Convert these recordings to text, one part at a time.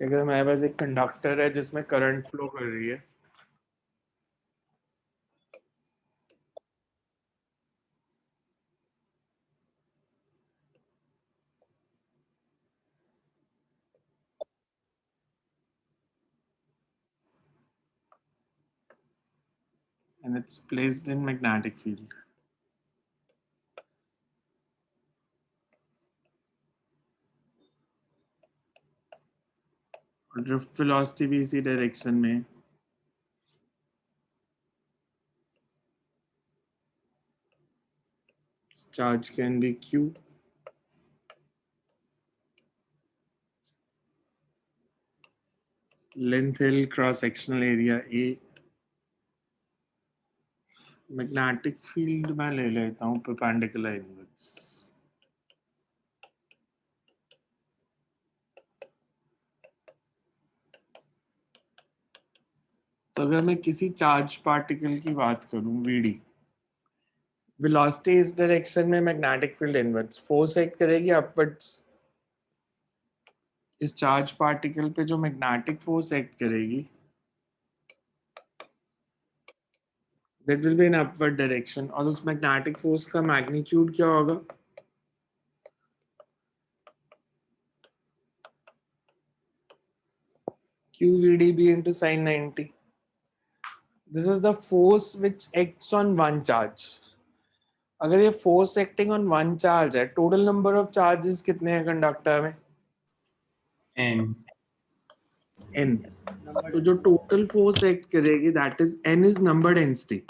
अगर हमारे पास एक कंडक्टर है जिसमें करंट फ्लो कर रही है, and it's placed in magnetic field. और ड्रिफ्ट वेलोसिटी भी इसी डायरेक्शन में, charge can be q, length L, cross sectional area A, magnetic field मैं ले लेता हूँ परपेंडिकुलर इनवर्स। तो अगर मैं किसी चार्ज पार्टिकल की बात करूं वीडी, वेलोसिटी इस डायरेक्शन में, magnetic field inverse, force act करेगी अपवर्ड्स। इस चार्ज पार्टिकल पे जो मैग्नेटिक फोर्स एक्ट करेगी that will be in upward direction, और उस मैग्नेटिक फोर्स का मैग्नीट्यूड क्या होगा? QVdB into sin 90. This is the force which acts on one charge. अगर ये force acting on one charge है, टोटल नंबर ऑफ चार्जेस कितने हैं कंडक्टर में? n n। तो जो टोटल फोर्स एक्ट करेगी that is n is number density,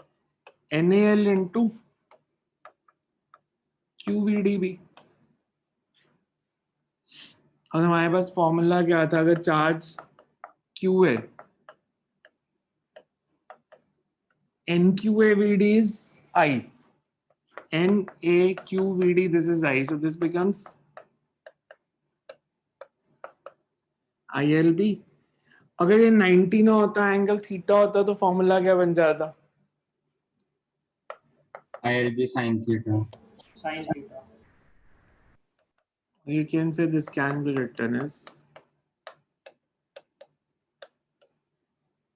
NaL into QVdB। और हमारे पास फॉर्मूला क्या था? अगर चार्ज Q है, NQAVD is I, NAQVD, this is I, so this becomes ILB। अगर ये 90 ना होता, एंगल थीटा होता, तो फॉर्मूला क्या बन जाता? ILB sin theta. You can say this can be written as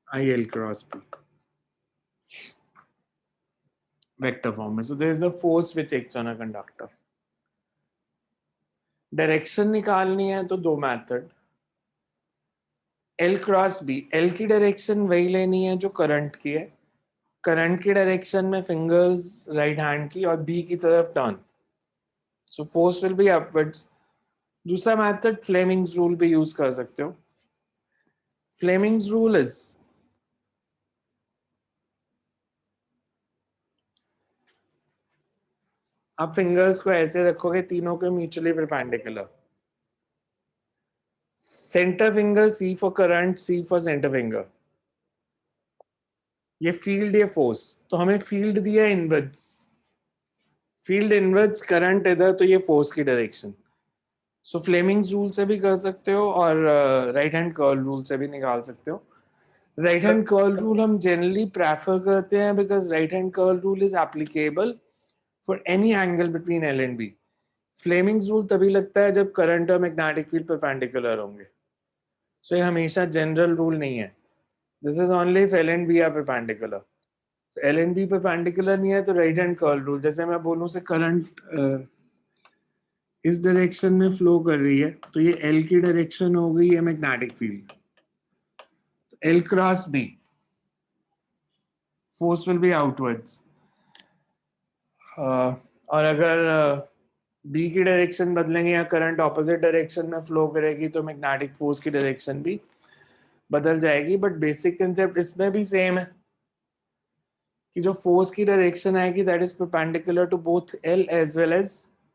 IL cross B, vector form में। So there is the force which acts on a conductor. Direction निकालनी है तो दो method, L cross B. L की direction वही लेनी है जो करंट की है, करंट की डायरेक्शन में फिंगर्स राइट हैंड की, और B की तरफ turn, so force will be upwards. दूसरा मेथड फ्लेमिंग्स रूल भी यूज कर सकते हो। फ्लेमिंग्स रूल इज, आप फिंगर्स को ऐसे रखोगे तीनों के mutually perpendicular, centre finger C for current, C for centre finger. ये फील्ड, ये फोर्स, तो हमें फील्ड दिया इनवर्ड्स, फील्ड इनवर्ड्स करंट इधर, तो ये फोर्स की डायरेक्शन। सो फ्लेमिंग्स रूल से भी कर सकते हो और राइट हैंड कर्ल रूल से भी निकाल सकते हो। राइट हैंड कर्ल रूल हम जनरली प्रेफर करते हैं because right hand curl rule is applicable for any angle between L and B। Fleming's rule तभी लगता है जब करंट और मैग्नेटिक फील्ड परपेंडिकुलर होंगे। सो ये हमेशा जनरल रूल नहीं है, this is only if L and B are perpendicular. L and B perpendicular नहीं है तो राइट हैंड कर्ल रूल, जैसे मैं बोलूं से करंट इस डायरेक्शन में फ्लो कर रही है, तो ये L की डायरेक्शन हो गई है मैग्नेटिक फील्ड, तो L cross B, force will be outwards. और अगर B की डायरेक्शन बदलेंगे या करंट ऑपोजिट डायरेक्शन में फ्लो करेगी तो मैग्नेटिक फोर्स की डायरेक्शन भी बदल जाएगी। बट बेसिक कंसेप्ट इसमें भी सेम है कि जो फोर्स की डायरेक्शन आएगी that is perpendicular to both L as well as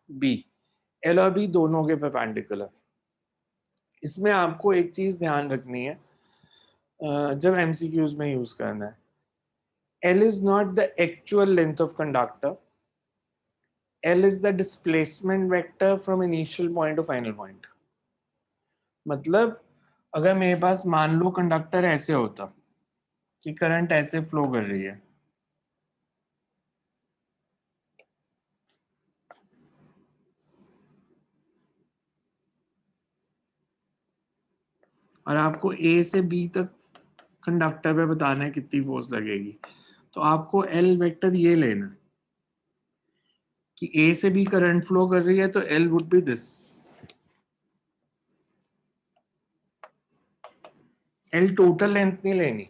B, L और B दोनों के परपेंडिकुलर। इसमें आपको एक चीज ध्यान रखनी है जब MCQs में यूज करना है, L is not the actual length of conductor, L is the displacement vector from initial point to final point। मतलब अगर मेरे पास मान लो कंडक्टर ऐसे होता कि करंट ऐसे फ्लो कर रही है, और आपको ए से बी तक कंडक्टर पे बताना है कितनी फोर्स लगेगी, तो आपको एल वेक्टर ये लेना कि ए से बी करंट फ्लो कर रही है तो L would be this. L total length नहीं लेनी,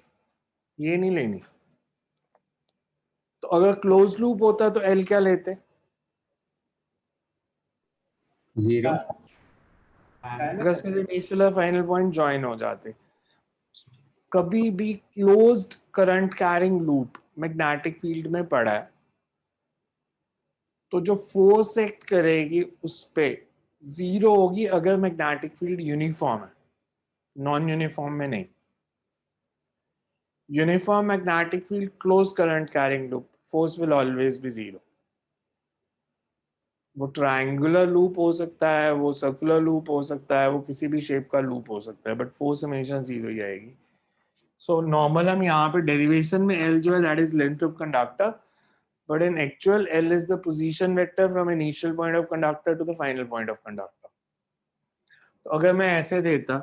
ये नहीं लेनी। तो अगर क्लोज लूप होता तो एल क्या लेते? 0. बिकॉज इनिशियल और फाइनल पॉइंट ज्वाइन हो जाते। कभी भी closed current carrying loop magnetic field में पड़ा है तो जो फोर्स एक्ट करेगी उस पे 0 होगी अगर मैग्नेटिक फील्ड यूनिफॉर्म है, नॉन यूनिफॉर्म में नहीं। Uniform magnetic field, close current carrying loop, force will always be 0। वो ट्रायंगुलर लूप हो सकता है, वो सर्कुलर लूप हो सकता है, वो किसी भी शेप का लूप हो सकता है, बट फोर्स हमेशा 0 ही आएगी। सो नॉर्मल हम यहाँ पे डेरिवेशन में एल जो है that is length of conductor, but in actual L is the position vector from initial point of conductor to the final point of conductor. तो अगर मैं ऐसे देता,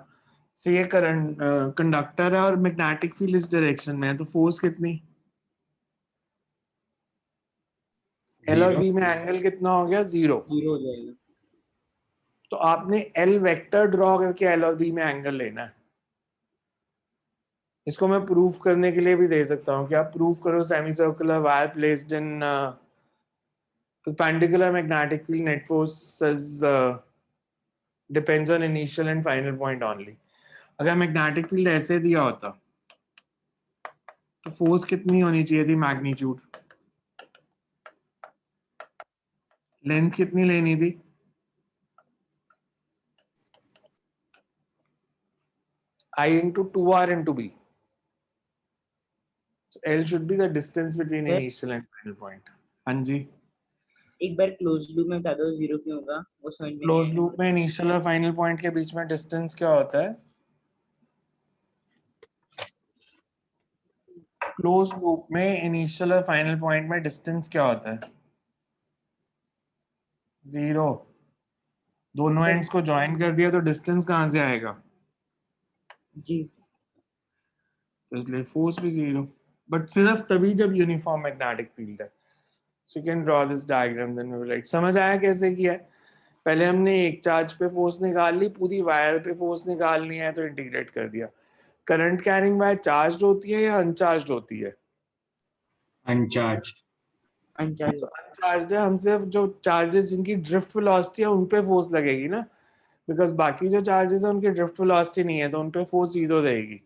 से ये करंट कंडक्टर है और मैग्नेटिक फील्ड इस डायरेक्शन में है, तो फोर्स कितनी? एल और 0. बी में एंगल कितना हो गया? 0। 0 हो जाएगा. तो आपने एल वेक्टर ड्रॉ करके एल और बी में एंगल लेना है। इसको मैं प्रूफ करने के लिए भी दे सकता हूँ कि आप प्रूफ करो semi circular wire placed in perpendicular magnetic field net forces depends on initial and final point only. अगर मैग्नेटिक फील्ड ऐसे दिया होता तो फोर्स कितनी होनी चाहिए थी? मैग्नीट्यूड, लेंथ कितनी लेनी थी? I into 2r into b. So L should be the distance between initial and final point. हाँ जी, एक बार क्लोज लूप में बता दो 0 क्यों होगा, वो समझ में क्लोज नहीं आया। लूप में इनिशियल और फाइनल पॉइंट के बीच में डिस्टेंस क्या होता है? क्लोज लूप में इनिशियल और फाइनल पॉइंट में डिस्टेंस क्या होता है? 0। दोनों एंड्स को ज्वाइन कर दिया तो डिस्टेंस कहाँ से आएगा? जी तो इसलिए फोर्स भी 0, बट सिर्फ तभी जब यूनिफॉर्म मैग्नेटिक फील्ड है। So you can draw this diagram, then we will write. समझ आया कैसे किया है? पहले हमने एक चार्ज पे फोर्स निकाल ली, पूरी वायर पे फोर्स निकालनी है तो इंटीग्रेट कर दिया। करंट कैरिंग वायर चार्ज होती है या अनचार्ज होती है? Uncharged. अनचार्ज। अनचार्ज है, हम सिर्फ जो चार्जेस जिनकी ड्रिफ्ट वेलोसिटी है उन पे फोर्स लगेगी ना, बिकॉज बाकी जो चार्जेस है उनकी ड्रिफ्ट वेलोसिटी नहीं है तो उन पे फोर्स 0 रहेगी।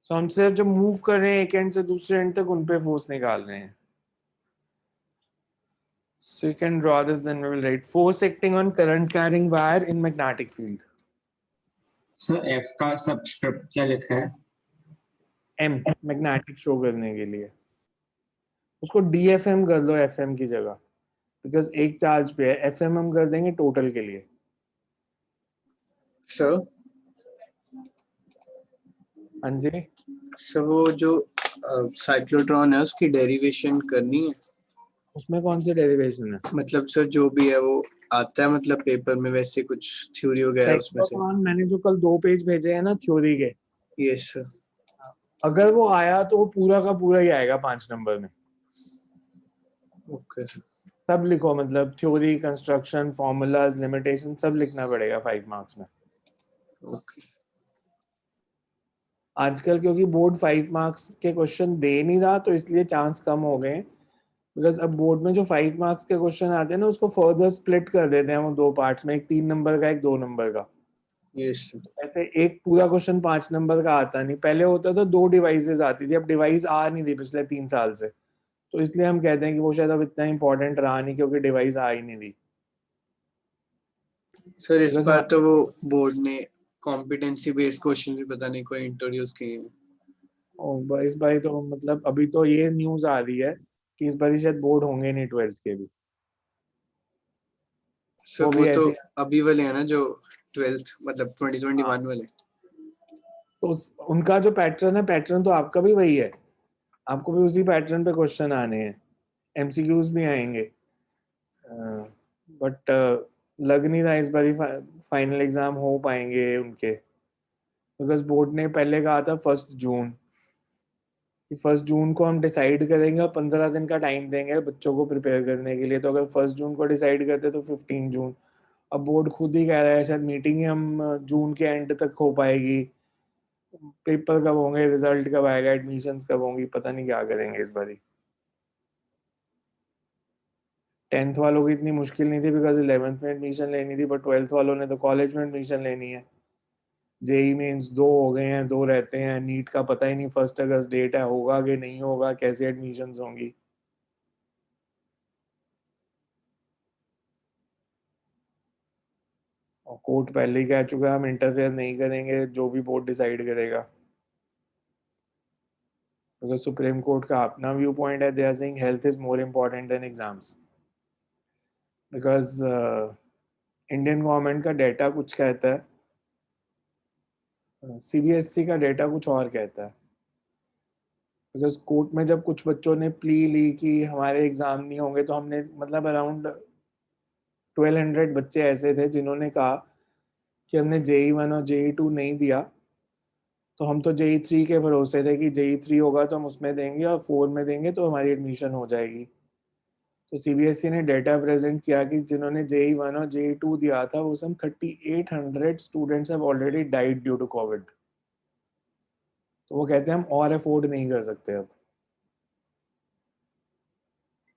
सो हम सिर्फ जो मूव कर रहे हैं एक एंड से दूसरे एंड तक उन पे फोर्स निकाल रहे हैं। So you can draw this, then we will write force acting on current carrying wire in magnetic field. So F का सबस्क्रिप्ट क्या लिखा है? M मैग्नेटिक शो करने के लिए उसको DFM कर दो FM की जगह, बिकॉज एक चार्ज पे है। FM हम कर देंगे टोटल के लिए। सर हाँ जी, सर वो जो साइक्लोट्रॉन है उसकी डेरिवेशन करनी है, उसमें कौन सी डेरिवेशन है? मतलब सर जो भी है वो आता है मतलब पेपर में वैसे कुछ थ्योरी वगैरह उसमें से। साइक्लोट्रॉन मैंने जो कल 2 पेज भेजे हैं ना थ्योरी के, यस सर। अगर वो आया तो वो पूरा का पूरा ही आएगा 5 नंबर में। ओके सब लिखो, मतलब थ्योरी, कंस्ट्रक्शन, फॉर्मूलाज, लिमिटेशन सब लिखना पड़ेगा 5 मार्क्स में। ओके। आजकल क्योंकि बोर्ड 5 मार्क्स के क्वेश्चन दे नहीं रहा तो इसलिए चांस कम हो गए, बिकॉज अब बोर्ड में जो 5 मार्क्स के क्वेश्चन आते हैं ना उसको फर्दर स्प्लिट कर देते हैं वो 2 पार्ट्स में, एक 3 नंबर का, एक 2 नंबर का। Yes sir. ऐसे एक पूरा क्वेश्चन 5 नंबर का आता नहीं। पहले होता था 2 डिवाइसेस आती थी, अब डिवाइस आ नहीं थी पिछले 3 साल से, तो इसलिए हम कहते हैं कि वो शायद अब इतना इंपॉर्टेंट रहा नहीं क्योंकि डिवाइस आ ही नहीं थी। सर इस बार तो वो बोर्ड ने कॉम्पिटेंसी बेस्ड क्वेश्चन भी पता नहीं कोई इंट्रोड्यूस किए हैं। इस बार तो मतलब अभी तो ये न्यूज आ रही है कि इस बार शायद बोर्ड होंगे नहीं 12th के भी। सर वो वो भी तो ऐसे, अभी वाले हैं ना जो 12th मतलब 2021 वाले। तो उनका जो पैटर्न है, पैटर्न तो आपका भी वही है, आपको भी उसी पैटर्न पे क्वेश्चन आने हैं, एमसीक्यूज भी आएंगे, बट लग नहीं रहा इस बार फाइनल एग्जाम हो पाएंगे उनके। बिकॉज बोर्ड ने पहले कहा था 1 जून कि 1 जून को हम डिसाइड करेंगे और 15 दिन का टाइम देंगे बच्चों को प्रिपेयर करने के लिए। तो अगर 1 जून को डिसाइड करते तो 15 जून। अब बोर्ड खुद ही कह रहा है शायद मीटिंग ही हम जून के एंड तक हो पाएगी। पेपर कब होंगे, रिजल्ट कब आएगा, एडमिशंस कब होंगी, पता नहीं क्या करेंगे इस बारी। 10th वालों की इतनी मुश्किल नहीं थी बिकॉज 11th में एडमिशन लेनी थी, बट 12th वालों ने तो कॉलेज में एडमिशन लेनी है। जेई मेंस 2 हो गए हैं, 2 रहते हैं। नीट का पता ही नहीं 1 अगस्त डेट है, होगा कि नहीं होगा, कैसे एडमिशंस होंगी। और कोर्ट पहले ही कह चुका है हम इंटरफेयर नहीं करेंगे जो भी बोर्ड डिसाइड करेगा। क्योंकि सुप्रीम कोर्ट का अपना व्यू पॉइंट है, they are saying health is more important than exams. Because Indian government का डेटा कुछ कहता है, सीबीएसई का डेटा कुछ और कहता है। बिकॉज कोर्ट में जब कुछ बच्चों ने प्ली ली कि हमारे एग्जाम नहीं होंगे, तो हमने मतलब अराउंड 1200 बच्चे ऐसे थे जिन्होंने कहा कि हमने JEE 1 और JEE 2 नहीं दिया, तो हम तो JEE 3 के भरोसे थे कि JEE 3 होगा तो हम उसमें देंगे और 4 में देंगे तो हमारी एडमिशन हो जाएगी। तो सीबीएसई ने डेटा प्रेजेंट किया कि जिन्होंने JEE 1 और JEE 2 दिया था वो सब 3800 students have already died due to COVID. तो वो कहते हैं हम और अफोर्ड नहीं कर सकते अब।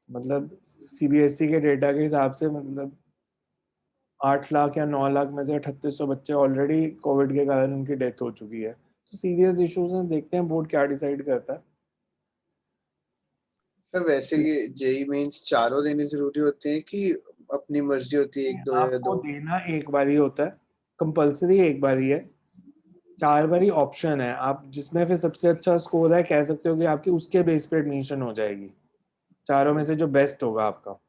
मतलब सीबीएसई के डेटा के हिसाब से मतलब 8 लाख या 9 लाख में से 3800 बच्चे ऑलरेडी कोविड के कारण उनकी डेथ हो चुकी है। तो सीरियस इश्यूज हैं, देखते हैं बोर्ड क्या डिसाइड करता है। सर वैसे ये जेई मेंस चारों देने जरूरी होते हैं कि अपनी मर्जी होती है 1 2 या आपको 2? देना एक बार ही होता है, कंपलसरी एक बार ही है। 4 बारी ऑप्शन है, आप जिसमें फिर सबसे अच्छा स्कोर है कह सकते हो कि आपकी उसके बेस पे एडमिशन हो जाएगी, चारों में से जो बेस्ट होगा आपका।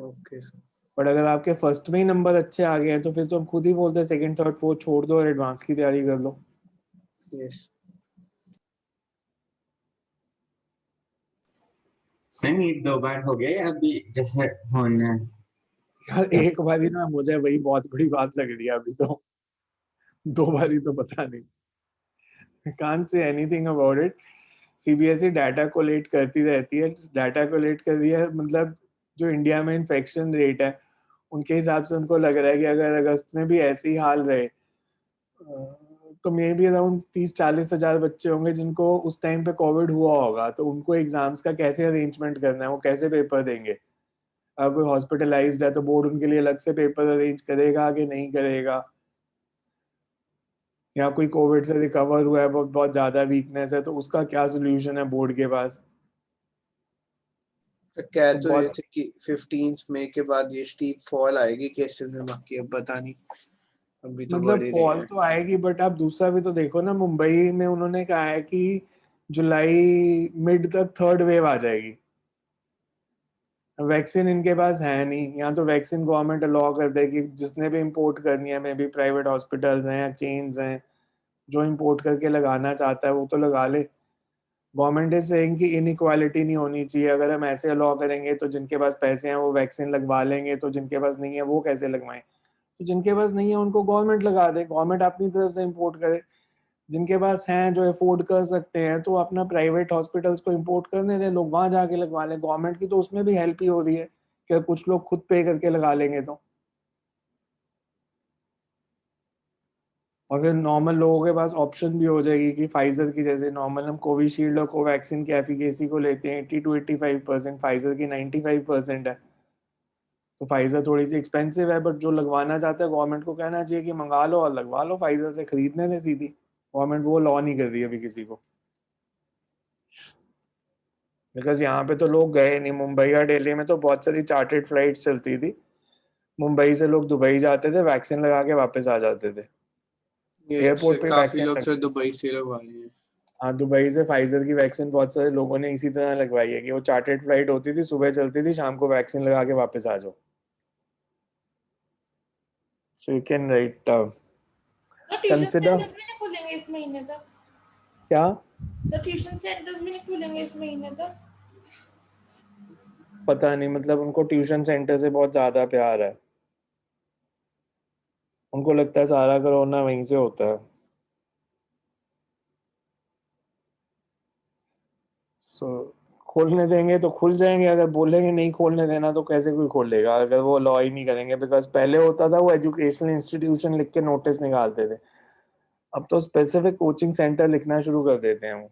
Okay sir. बट अगर आपके फर्स्ट में ही नंबर अच्छे आ गए हैं तो फिर तो हम खुद ही बोलते हैं सेकंड थर्ड फोर्थ छोड़ दो और एडवांस की तैयारी कर लो। यस। सही 2 बार हो गए अभी जैसे होना है। यार एक बार ही ना, मुझे वही बहुत बड़ी बात लग रही है अभी तो। 2 बार ही तो पता नहीं, can't say anything about it. CBSE data collect करती रहती है, डाटा कोलेक्ट कर रही है। मतलब जो इंडिया में इन्फेक्शन रेट है उनके हिसाब से उनको लग रहा है कि अगर अगस्त में भी ऐसे ही हाल रहे तो मे बी अराउंड 30-40 हजार बच्चे होंगे जिनको उस टाइम पे कोविड हुआ होगा। तो उनको एग्जाम्स का कैसे अरेंजमेंट करना है, वो कैसे पेपर देंगे। अगर कोई हॉस्पिटलाइज्ड है तो बोर्ड उनके लिए अलग से पेपर अरेंज करेगा कि नहीं करेगा, या कोई कोविड से रिकवर हुआ है, बहुत बहुत ज्यादा वीकनेस है, तो उसका क्या सोल्यूशन है बोर्ड के पास। तो कह तो तो रहे बहुत थे कि 15 मई के बाद ये स्टीप फॉल आएगी केसेस में, बाकी अब पता नहीं, अभी तो बढ़ मतलब ही रहे फॉल हैं। तो आएगी, बट आप दूसरा भी तो देखो ना, मुंबई में उन्होंने कहा है कि जुलाई मिड तक थर्ड वेव आ जाएगी। वैक्सीन इनके पास है नहीं, या तो वैक्सीन गवर्नमेंट अलाउ कर देगी, जिसने भी इंपोर्ट करनी है, मे भी प्राइवेट हॉस्पिटल्स हैं या चेन्स हैं, जो इंपोर्ट करके लगाना चाहता है वो तो लगा ले। गवर्नमेंट इज सेइंग कि इनइक्वालिटी नहीं होनी चाहिए। अगर हम ऐसे अलाउ करेंगे तो जिनके पास पैसे हैं वो वैक्सीन लगवा लेंगे, तो जिनके पास नहीं है वो कैसे लगवाएं। तो जिनके पास नहीं है उनको गवर्नमेंट लगा दे, गवर्नमेंट अपनी तरफ से इंपोर्ट करे। जिनके पास हैं जो अफोर्ड कर सकते हैं तो अपना प्राइवेट हॉस्पिटल्स को इंपोर्ट करने दें, लोग वहां जाके लगवा लें। गवर्नमेंट की तो उसमें भी हेल्प ही हो रही है कि कुछ लोग खुद पे करके लगा लेंगे तो। और फिर नॉर्मल लोगों के पास ऑप्शन भी हो जाएगी कि फाइजर की जैसे नॉर्मल हम कोविशील्ड और कोवैक्सीन की एफिकेसी को लेते हैं 80 to 85%, फाइजर की 95% है। तो फाइजर थोड़ी सी एक्सपेंसिव है, बट जो लगवाना चाहता है गवर्नमेंट को कहना चाहिए कि मंगा लो और लगवा लो, फाइजर से खरीदने दें सीधी। गवर्नमेंट वो लॉ नहीं कर रही अभी किसी को। बिकॉज यहाँ पे तो लोग गए नहीं, मुंबई या दिल्ली में तो बहुत सारी चार्टर्ड फ्लाइट चलती थी। मुंबई से लोग दुबई जाते थे, वैक्सीन लगा के वापस आ जाते थे। ये एयरपोर्ट पे काफी वैक्सीन लोग लग, सर दुबई से लगवा लिए हैं। हाँ दुबई से फाइजर की वैक्सीन बहुत सारे लोगों ने इसी तरह लगवाई है कि वो चार्टर्ड फ्लाइट होती थी, सुबह चलती थी, शाम को वैक्सीन लगा के वापस आ जाओ। सो you can write sir tuition consider. Centres भी नहीं खुलेंगे इस महीने तक? क्या? सर ट्यूशन सेंटर्स भी नहीं खुलेंगे इस महीने तक? पता नहीं, मतलब उनको ट्यूशन सेंटर से बहुत ज्यादा प्यार है। उनको लगता है सारा कोरोना वहीं से होता है। सो खोलने देंगे तो खुल जाएंगे, अगर बोलेंगे नहीं खोलने देना तो कैसे कोई खोलेगा, अगर वो लॉ ही नहीं करेंगे। बिकॉज पहले होता था वो एजुकेशनल इंस्टीट्यूशन लिख के नोटिस निकालते थे, अब तो स्पेसिफिक कोचिंग सेंटर लिखना शुरू कर देते हैं वो।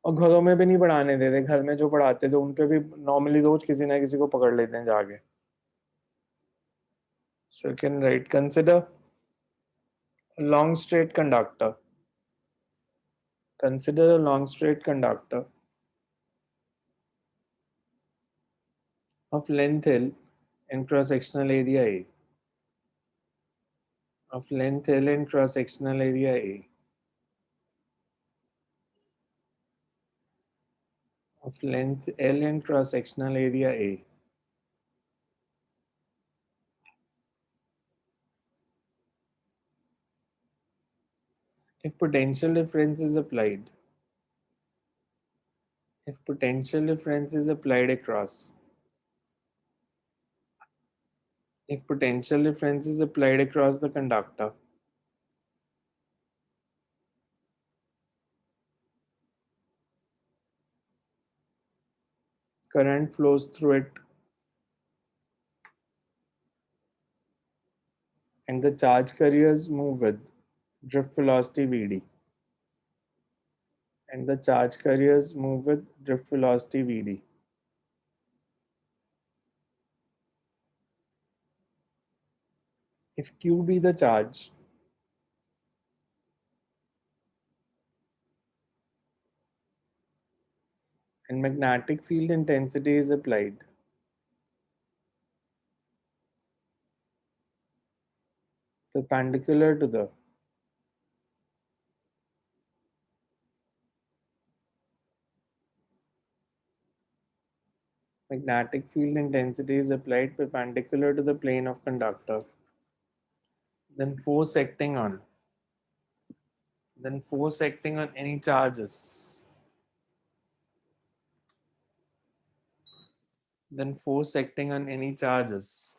और घरों में भी नहीं पढ़ाने देते, घर में जो पढ़ाते थे उन पे भी नॉर्मली रोज किसी ना किसी को पकड़ लेते हैं जाके। सो you can write consider long straight conductor. Consider a long straight conductor of length L and cross-sectional area A. Of length L and cross-sectional area A. Of length L and cross-sectional area A. If potential difference is applied. If potential difference is applied across. If potential difference is applied across the conductor. Current flows through it and the charge carriers move with drift velocity Vd. And the charge carriers move with drift velocity Vd. If Q be the charge, and magnetic field intensity is applied, perpendicular to the magnetic field intensity is applied perpendicular to the plane of conductor, then force acting on any charges, then force acting on any charges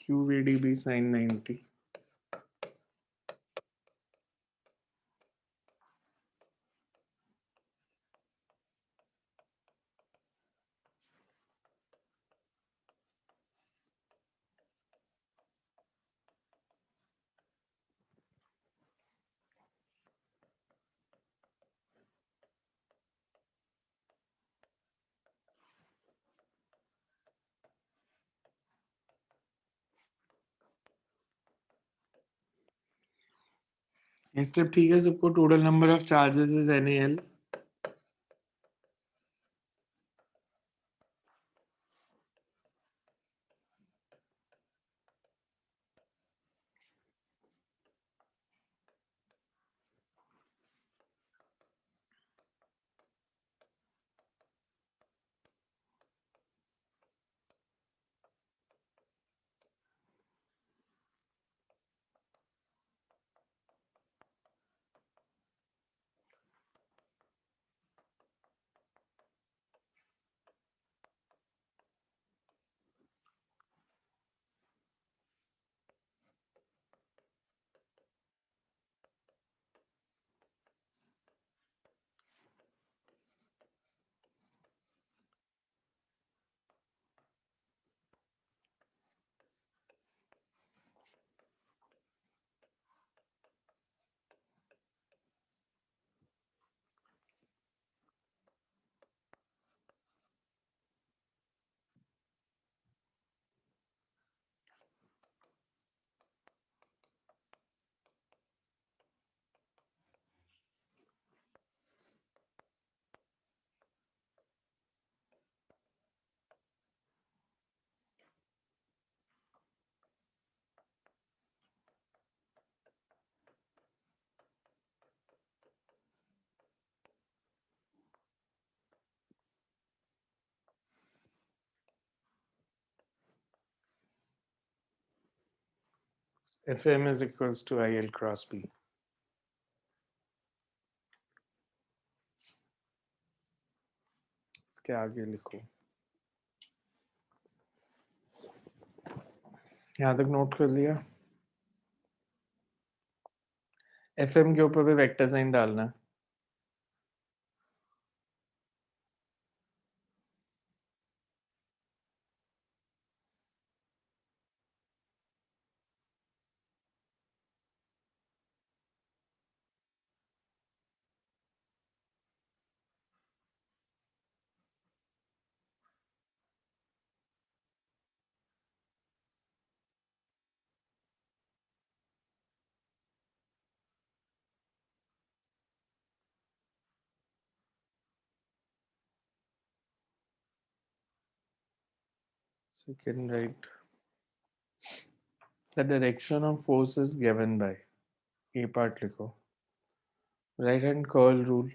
QVDB sin 90. ये step ठीक है सबको? Total number of charges is NaL. Fm is equals to IL cross B. के आगे लिखो। यहाँ तक note कर लिया। FM के ऊपर भी वेक्टर साइन डालना है। So you can write the direction of force is given by A part लिखो। Right hand curl rule.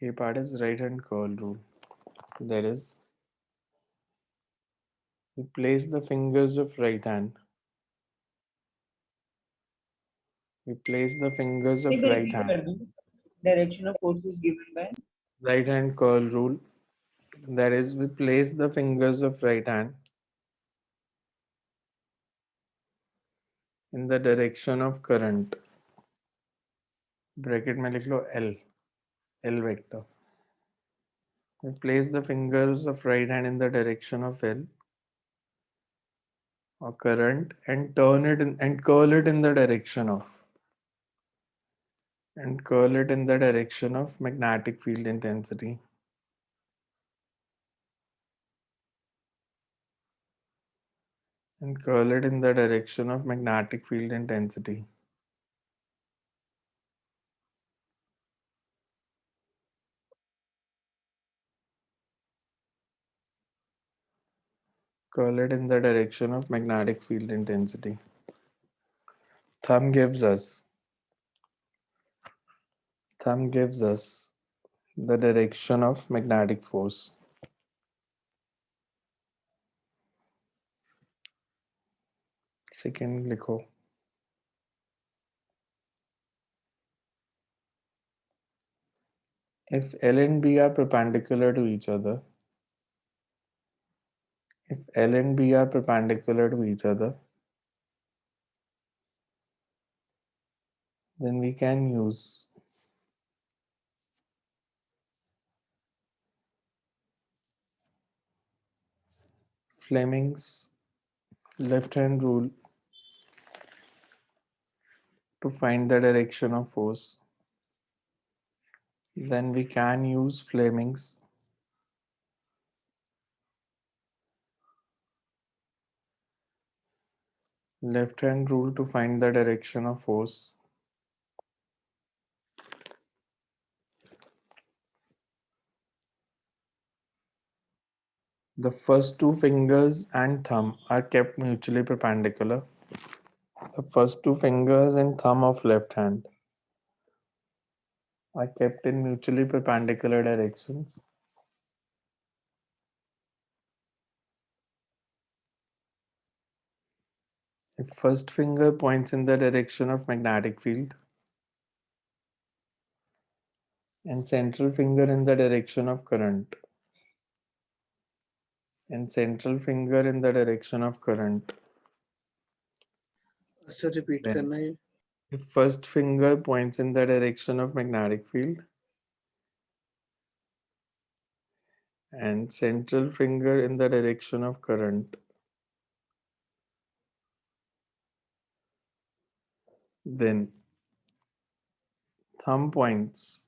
A part is right hand curl rule. That is, we place the fingers of right hand. We place the fingers of एक बार right repeat hand. कर दूं. Direction of force is given by. Right hand curl rule. That is, we place the fingers of right hand in the direction of current. Bracket में लिख लो L. L vector. We place the fingers of right hand in the direction of L or current and turn it in, and curl it in the direction of magnetic field intensity. And curl it in the direction of magnetic field intensity. Curl it in the direction of magnetic field intensity. Thumb gives us the direction of magnetic force. Second लिखो. If L and B are perpendicular to each other, then we can use Fleming's left hand rule to find the direction of force. Then we can use Fleming's left hand rule to find the direction of force. The first two fingers and thumb are kept mutually perpendicular. The first two fingers and thumb of left hand are kept in mutually perpendicular directions. If first finger points in the direction of magnetic field and central finger in the direction of current, sir repeat then करना है. if first finger points in the direction of magnetic field and central finger in the direction of current, then thumb points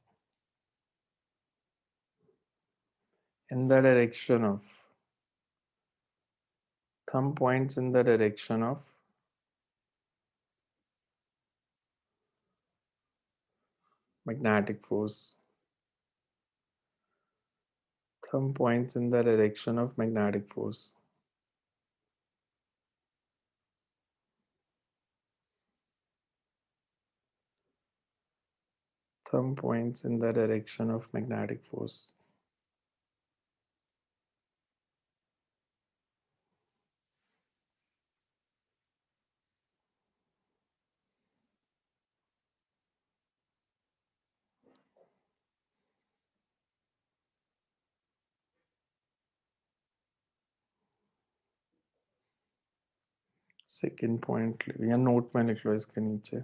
in the direction of magnetic force. Thumb points in the direction of magnetic force. Thumb points in the direction of magnetic force. Second point या note में लिख लो इसके नीचे.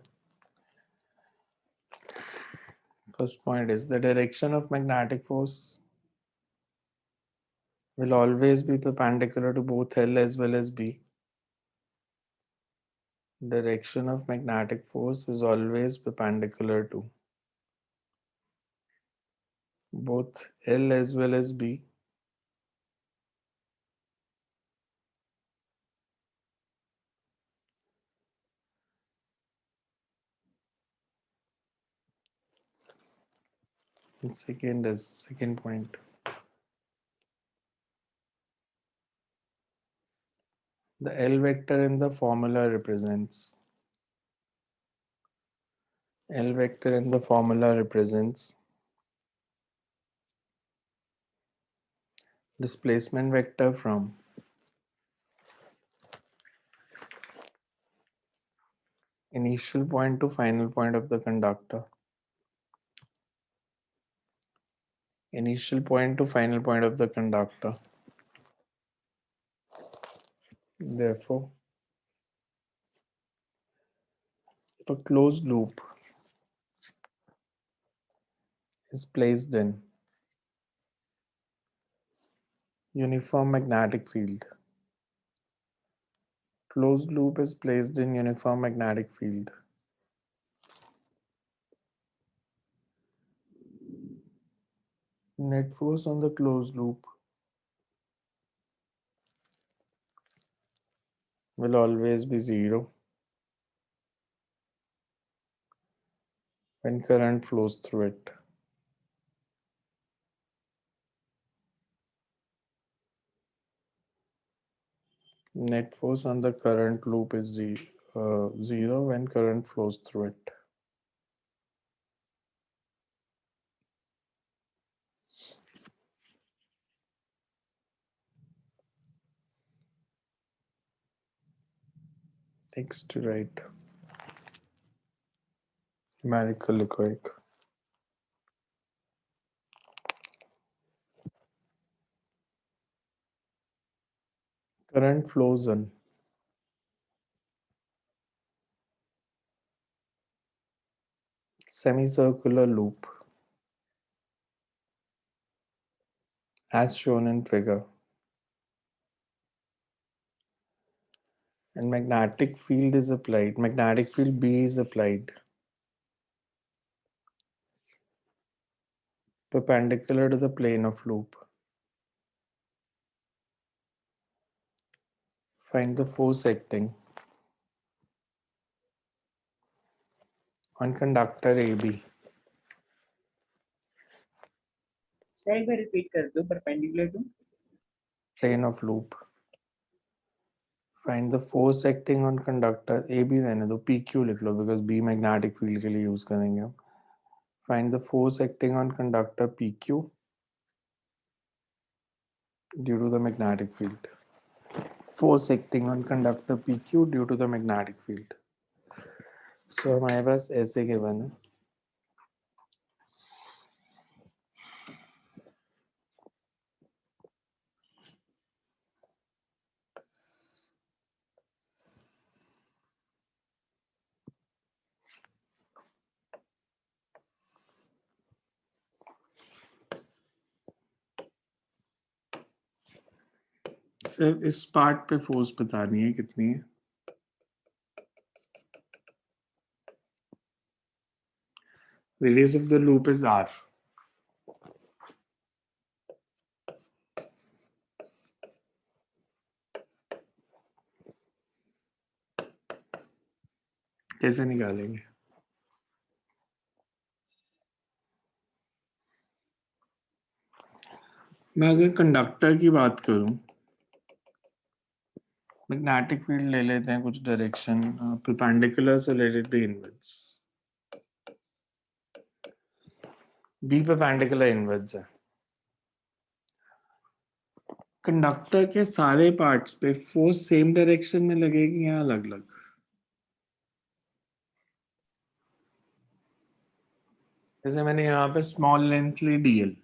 First point is the direction of magnetic force will always be perpendicular to both L as well as B. Direction of magnetic force is always perpendicular to both L as well as B. And second point. The L vector in the formula represents displacement vector from initial point to final point of the conductor. Initial point to final point of the conductor. Therefore, if a closed loop is placed in uniform magnetic field, closed loop is placed in uniform magnetic field, net force on the closed loop will always be zero when current flows through it. Net force on the current loop is zero when current flows through it. Text to write. Numerical equation. Current flows in semicircular loop as shown in figure, and magnetic field B is applied perpendicular to the plane of loop. Find the force acting on conductor AB. Sir एक बार repeat कर दो, perpendicular to Plane of loop. Find the force acting on conductor AB रहने दो, PQ लिख लो because B magnetic field के लिए use करेंगे हम. Find the force acting on conductor PQ due to the magnetic field. Force acting on conductor PQ due to the magnetic field. So हमारे पास ऐसे given है. सिर्फ इस पार्ट पे फोर्स बतानी है कितनी है. Radius of the loop is R. कैसे निकालेंगे? मैं अगर कंडक्टर की बात करूं, मैग्नेटिक फील्ड ले लेते हैं कुछ डायरेक्शन परपेंडिकुलर से related to inwards. B perpendicular inwards है. कंडक्टर के सारे पार्ट्स पे फोर्स सेम डायरेक्शन में लगेगी या अलग अलग? जैसे मैंने यहाँ पे स्मॉल लेंथ ली डीएल,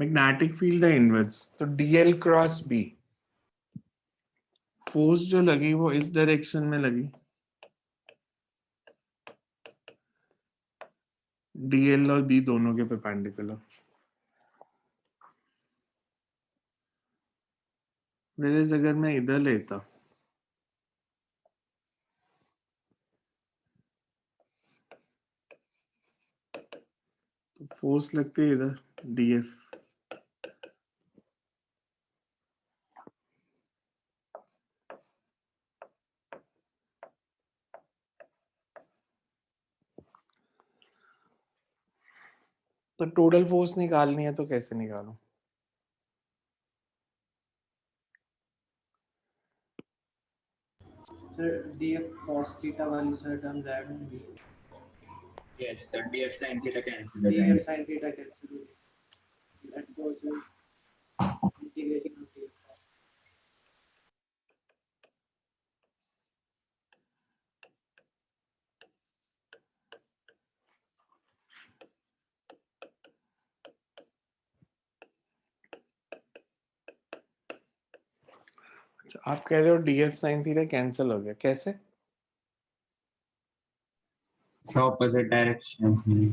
मैग्नेटिक फील्ड है इनवर्स, तो डीएल क्रॉस बी, फोर्स जो लगी वो इस डायरेक्शन में लगी, डीएल और बी दोनों के परपेंडिकुलर। वेयर अगर मैं इधर लेता तो फोर्स लगती है इधर डीएफ, तो टोटल फोर्स निकालनी है तो कैसे निकालूं? सर df cos theta वाली सर टर्म ऐड होंगी, Yes, so df sin theta cancel हो df जाएगा। sin theta cancel होगी, that was integrating of df cos. अच्छा, आप कह रहे हो डीएफ साइन थीटा कैंसिल हो गया, कैसे? So opposite directions में।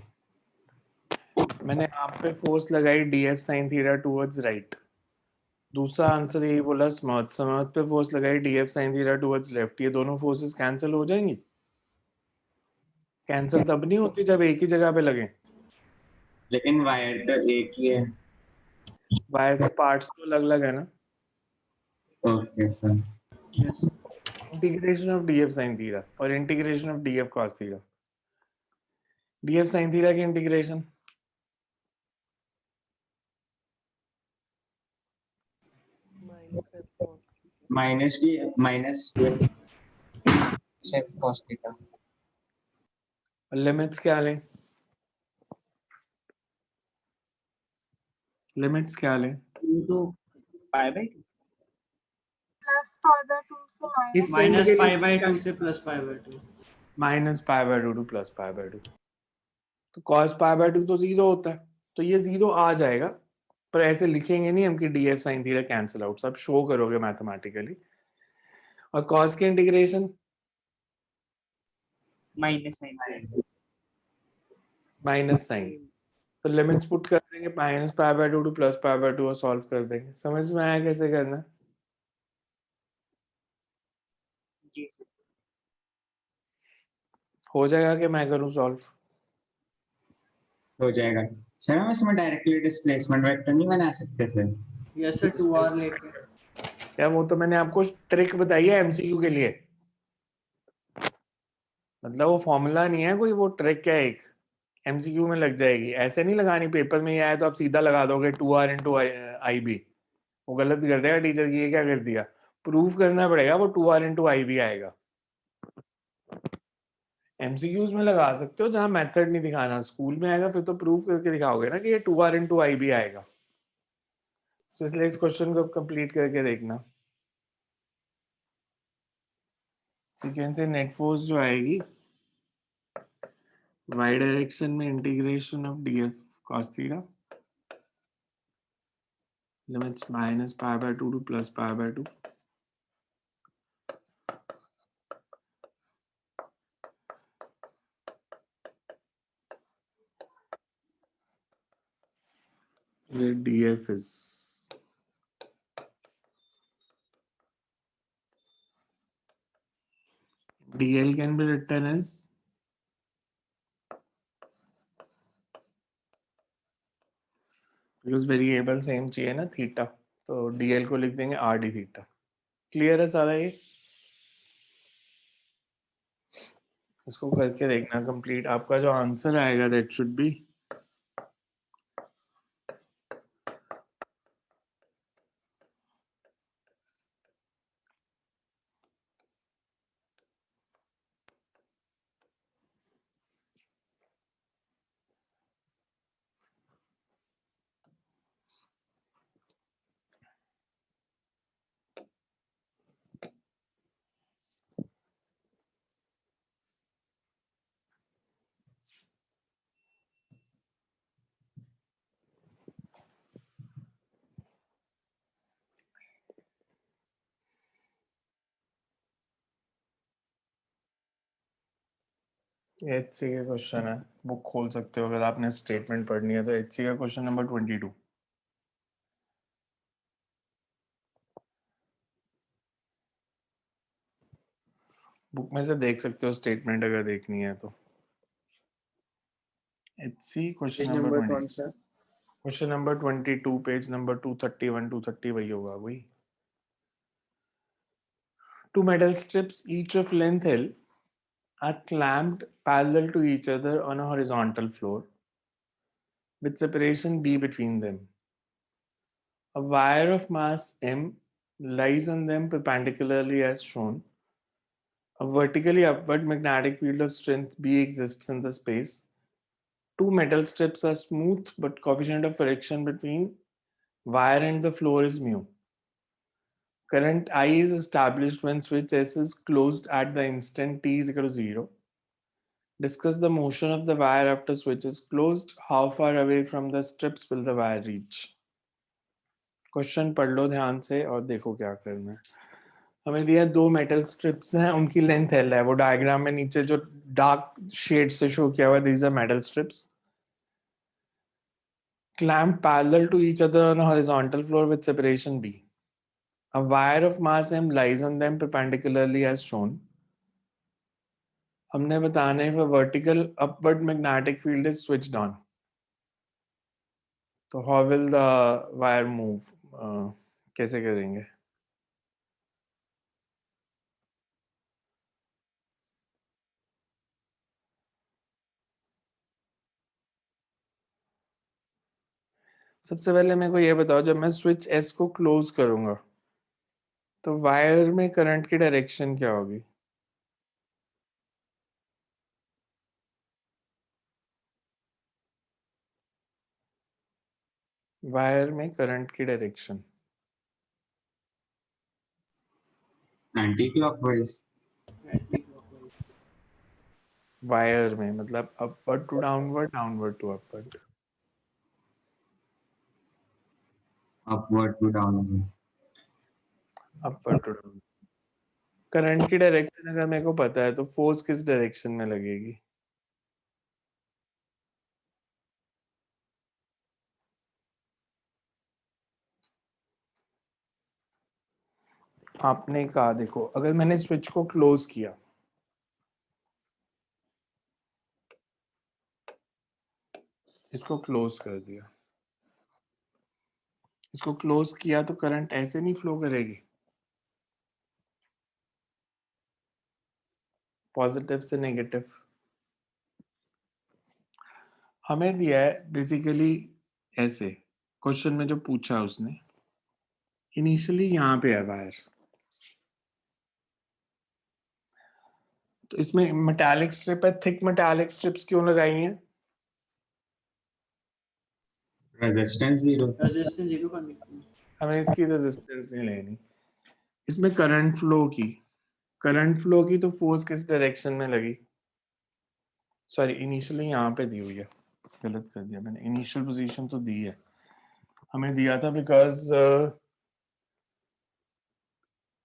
मैंने आप पे फोर्स लगाई DF sine theta towards right, दूसरा आंसर यही बोला स्मर्थ, स्मर्थ पे फोर्स लगाई DF sine theta towards left, ये दोनों फोर्सेस कैंसिल हो जाएंगी? कैंसिल तब नहीं होती जब एक ही जगह पे लगे, लेकिन वायर तो एक ही है। वायर के पार्ट्स तो अलग अलग है ना। Okay sir. Yes. Integration of df sine theta और integration of df cos theta, df sine theta की इंटीग्रेशन माइनस शेफ cos theta। लिमिट्स क्या लें, लिमिट्स क्या लें? 2 to pi by 2. इस minus end के pi लिए by 2 से plus pi by 2. Minus pi by 2 to plus pi by 2, तो cos पाई बाय 2 तो जीरो होता है, तो ये जीरो आ जाएगा, पर ऐसे लिखेंगे नहीं हम कि DF sine theta cancel out, सब शो करोगे मैथमेटिकली। और cos की integration minus sin theta. Minus sine, तो लिमिट्स पुट कर देंगे minus pi by 2 to plus pi by 2 और सॉल्व कर देंगे। समझ में आया कैसे करना है? जी सर। हो जाएगा कि मैं करूं सॉल्व? हो जाएगा सर। हम इसमें डायरेक्टली डिस्प्लेसमेंट वेक्टर नहीं बना सकते थे? Yes sir, 2r लेके. क्या वो तो मैंने आपको ट्रिक बताई है एमसीक्यू के लिए, मतलब वो फॉर्मूला नहीं है कोई, वो ट्रिक है एक, एमसीक्यू में लग जाएगी, ऐसे नहीं लगानी, पेपर में ये आया तो आप सीधा लगा दोगे 2r इंटू आई बी, वो गलत कर देगा टीचर की, ये क्या कर दिया, प्रूफ करना पड़ेगा वो 2r इंटू आई बी आएगा। एमसीक्यूज में लगा सकते हो जहां मेथड नहीं दिखाना, स्कूल में आएगा फिर तो प्रूफ करके दिखाओगे ना कि ये 2r इंटू आई बी आएगा। तो इसलिए इस क्वेश्चन को कंप्लीट करके देखना। सीक्वेंस से नेट फोर्स जो आएगी y डायरेक्शन में integration of df cos theta limits minus pi by 2 to plus pi by 2, where df is dl can be written as because variable same चाहिए ना theta, तो dl को लिख देंगे r d थीटा। क्लियर है सारा ये? इसको करके देखना कंप्लीट, आपका जो आंसर आएगा दैट शुड बी ये HC का क्वेश्चन है, बुक खोल सकते हो अगर आपने स्टेटमेंट पढ़नी है तो। HC का क्वेश्चन नंबर 22। बुक में से देख सकते हो स्टेटमेंट अगर देखनी है तो। HC question page number number 20, कौन सा है? क्वेश्चन नंबर 22, पेज नंबर 231 230 वही होगा वही। Two metal strips each of length L are clamped parallel to each other on a horizontal floor with separation B between them. A wire of mass M lies on them perpendicularly as shown. A vertically upward magnetic field of strength B exists in the space. Two metal strips are smooth, but coefficient of friction between wire and the floor is mu. Current I is established when switch S is closed at the instant t is equal to 0. Discuss the motion of the wire after switch is closed. How far away from the strips will the wire reach? Question पढ़ लो ध्यान से और देखो क्या करना है। हमें दिया दो मेटल स्ट्रिप्स हैं, उनकी लेंथ L है। वो डायग्राम में नीचे जो डार्क शेड से शो किया हुआ, these are metal strips clamped parallel to each other on a horizontal floor with separation B. A wire of mass M lies on them perpendicularly as shown. हमने बताना है if a vertical upward magnetic field is switched on. तो how will the wire move? कैसे करेंगे? सबसे पहले मेरे को ये बताओ, जब मैं स्विच S को क्लोज करूंगा तो वायर में करंट की डायरेक्शन क्या होगी? वायर में करंट की direction anti clockwise. Anti-clockwise. Wire में मतलब upward to downward, downward to upward. Upward to downward. Upward to downward. Current की डायरेक्शन अगर मेरे को पता है तो फोर्स किस डायरेक्शन में लगेगी? आपने कहा देखो, अगर मैंने स्विच को क्लोज किया, इसको क्लोज कर दिया, इसको क्लोज किया तो करंट ऐसे नहीं फ्लो करेगी, पॉजिटिव से नेगेटिव। हमें दिया है बेसिकली ऐसे, क्वेश्चन में जो पूछा उसने, इनिशियली यहाँ पे है वायर, तो इसमें मेटालिक स्ट्रिप है। थिक मेटालिक स्ट्रिप्स क्यों लगाई हैं? Resistance zero. Resistance 0 करने के लिए। हमें इसकी रेजिस्टेंस नहीं लेनी। इसमें करंट फ्लो की, करंट फ्लो की तो फोर्स किस डायरेक्शन में लगी? सॉरी, इनिशियली यहाँ पे दी हुई है, गलत कर दिया मैंने। इनिशियल पोजीशन तो दी है, हमें दिया था because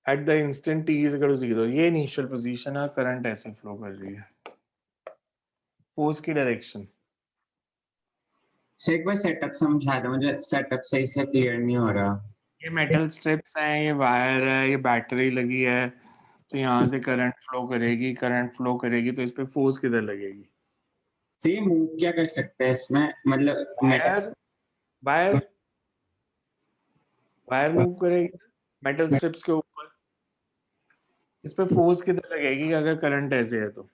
at the instant T is equal to 0, ये इनिशियल पोजीशन है, करंट ऐसे फ्लो कर रही है। फोर्स की डायरेक्शन से एक बार सेटअप समझा दो, मुझे सेटअप सही से क्लियर नहीं हो रहा। ये मेटल स्ट्रिप्स हैं, ये वायर है, ये बैटरी लगी है, तो यहाँ से करंट फ्लो करेगी, करंट फ्लो करेगी तो इस पे फोर्स किधर लगेगी? से मूव क्या कर सकते हैं इसमें, मतलब वायर, वायर वायर मूव करेगी मेटल स्ट्रिप्स के ऊपर, इस पे फोर्स किधर लगेगी अगर करंट ऐसे है तो?